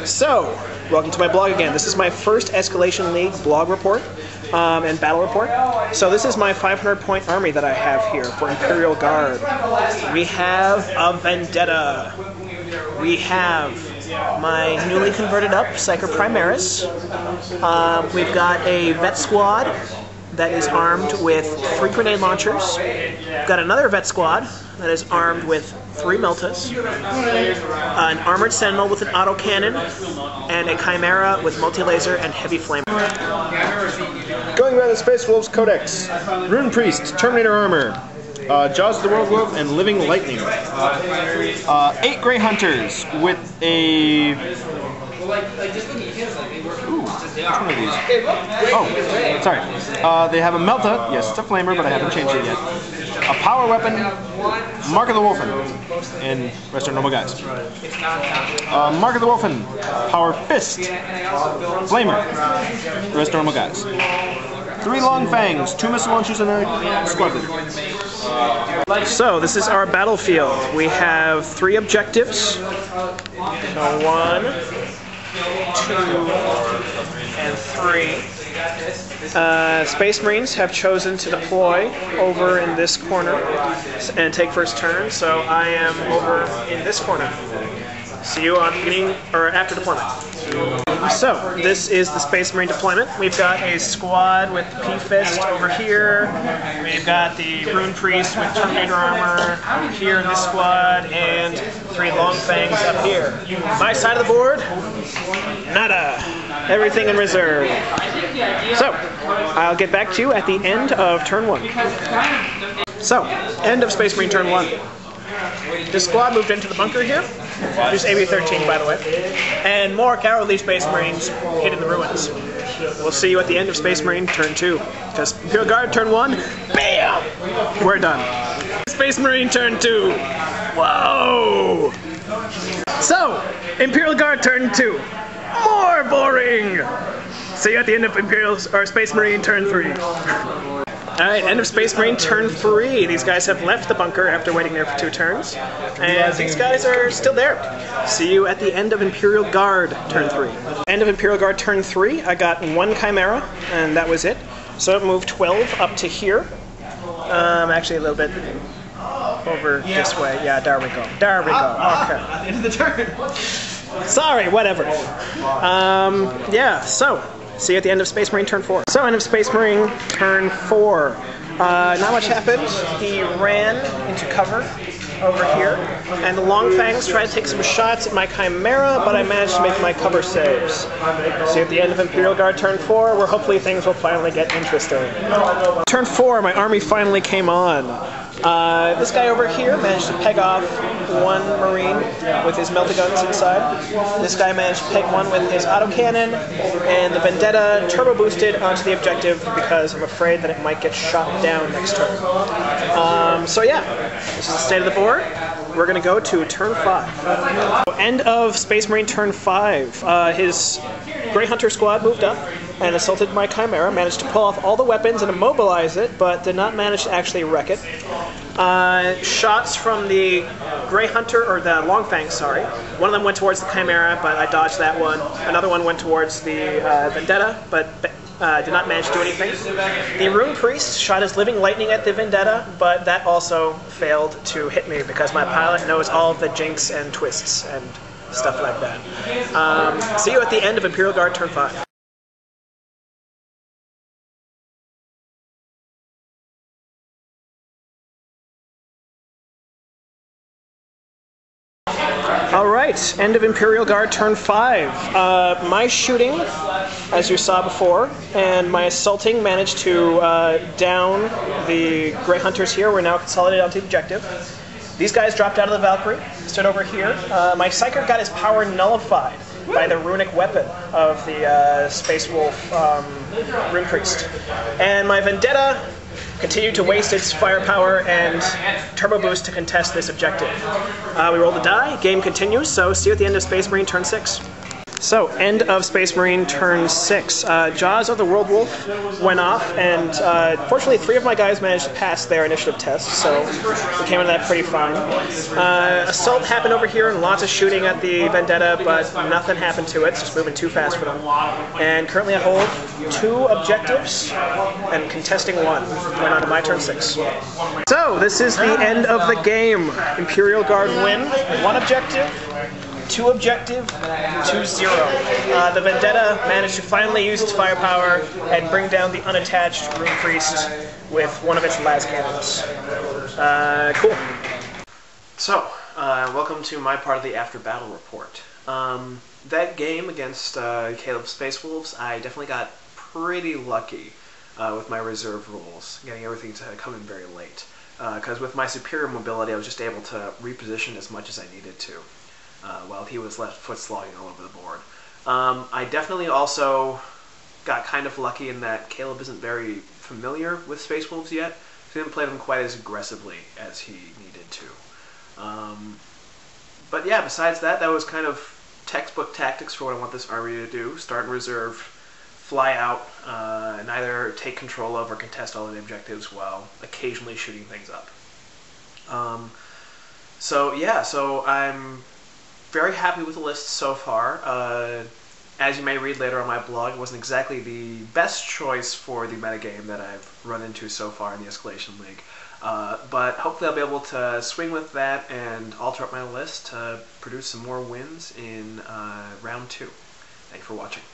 So, welcome to my blog again. This is my first Escalation League blog report and battle report. So this is my 500-point army that I have here for Imperial Guard. We have a Vendetta. We have my newly converted up Psyker Primaris. We've got a Vet Squad that is armed with 3 grenade launchers. We've got another Vet Squad that is armed with 3 Meltas, an Armored Sentinel with an autocannon, and a Chimera with multi-laser and heavy flame. Going by the Space Wolves Codex, Rune Priest, Terminator Armor, Jaws of the World Wolf, and Living Lightning. 8 Grey Hunters with a... Ooh, which one of these? Oh, sorry. They have a Melta, yes, it's a flamer, but I haven't changed it yet. A power weapon, Mark of the Wolfen, and rest are normal guys. Mark of the Wolfen, power fist, flamer, the rest are normal guys. 3 long fangs, 2 missile launchers, and a squad leader. So this is our battlefield. We have 3 objectives. So 1, 2, and 3. Space Marines have chosen to deploy over in this corner and take first turn, so I am over in this corner. See you on beginning or after deployment. So this is the Space Marine deployment. We've got a squad with the P-Fist over here. We've got the Rune Priest with Terminator armor here in this squad, and 3 Long Fangs up here. My side of the board, nada. Everything in reserve. So I'll get back to you at the end of turn 1. So, end of Space Marine turn 1. This squad moved into the bunker here. There's AB-13, by the way. And more cowardly Space Marines hid in the ruins. We'll see you at the end of Space Marine turn 2. Because Imperial Guard turn 1, BAM! We're done. Space Marine turn 2. Whoa! So, Imperial Guard turn 2. More boring! See you at the end of Space Marine turn 3. Alright, end of Space Marine turn 3. These guys have left the bunker after waiting there for 2 turns. And these guys are still there. See you at the end of Imperial Guard turn 3. End of Imperial Guard turn 3, I got 1 Chimera, and that was it. So it moved 12 up to here. Actually a little bit over this way. Yeah, there we go. There we go. Okay. End of the turn. Sorry, whatever. Yeah, so, see you at the end of Space Marine turn 4. So, end of Space Marine turn 4. Not much happened. He ran into cover over here, and the Long Fangs tried to take some shots at my Chimera, but I managed to make my cover saves. See you at the end of Imperial Guard turn 4, where hopefully things will finally get interesting. Turn 4, my army finally came on. This guy over here managed to peg off 1 Marine with his melta-guns inside. This guy managed to peg 1 with his autocannon, and the Vendetta turbo-boosted onto the objective because I'm afraid that it might get shot down next turn. So yeah, this is the state of the board. We're going to go to turn 5. End of Space Marine turn 5. His Grey Hunter squad moved up and assaulted my Chimera, managed to pull off all the weapons and immobilize it, but did not manage to actually wreck it. Shots from the Grey Hunter, or the Long Fang, sorry. One of them went towards the Chimera, but I dodged that one. Another one went towards the Vendetta, but did not manage to do anything. The Rune Priest shot his Living Lightning at the Vendetta, but that also failed to hit me because my pilot knows all of the jinx and twists and stuff like that. See you at the end of Imperial Guard turn 5. Alright, end of Imperial Guard turn 5. My shooting, as you saw before, and my assaulting managed to down the Grey Hunters here. We're now consolidated onto the objective. These guys dropped out of the Valkyrie, stood over here. My Psyker got his power nullified by the runic weapon of the Space Wolf Rune Priest. And my Vendetta continued to waste its firepower and turbo boost to contest this objective. We rolled a die, game continues, so see you at the end of Space Marine turn 6. So, end of Space Marine turn 6. Jaws of the World Wolf went off, and fortunately 3 of my guys managed to pass their initiative test, so we came into that pretty fine. Assault happened over here, and lots of shooting at the Vendetta, but nothing happened to it. It's just moving too fast for them. And currently I hold 2 objectives, and contesting 1. Going on to my turn 6. So, this is the end of the game. Imperial Guard win, 1 objective. 2 objective, 2-0. The Vendetta managed to finally use its firepower and bring down the unattached Rune Priest with one of its las cannons. Cool. So, welcome to my part of the after battle report. That game against Caleb's Space Wolves, I definitely got pretty lucky with my reserve rules, getting everything to come in very late. Because with my superior mobility, I was just able to reposition as much as I needed to. While he was left foot slogging all over the board. I definitely also got kind of lucky in that Caleb isn't very familiar with Space Wolves yet, so he didn't play them quite as aggressively as he needed to. But yeah, besides that, that was kind of textbook tactics for what I want this army to do. Start in reserve, fly out, and either take control of or contest all of the objectives while occasionally shooting things up. So yeah, so I'm very happy with the list so far. As you may read later on my blog, it wasn't exactly the best choice for the metagame that I've run into so far in the Escalation League. But hopefully I'll be able to swing with that and alter up my list to produce some more wins in round 2. Thank you for watching.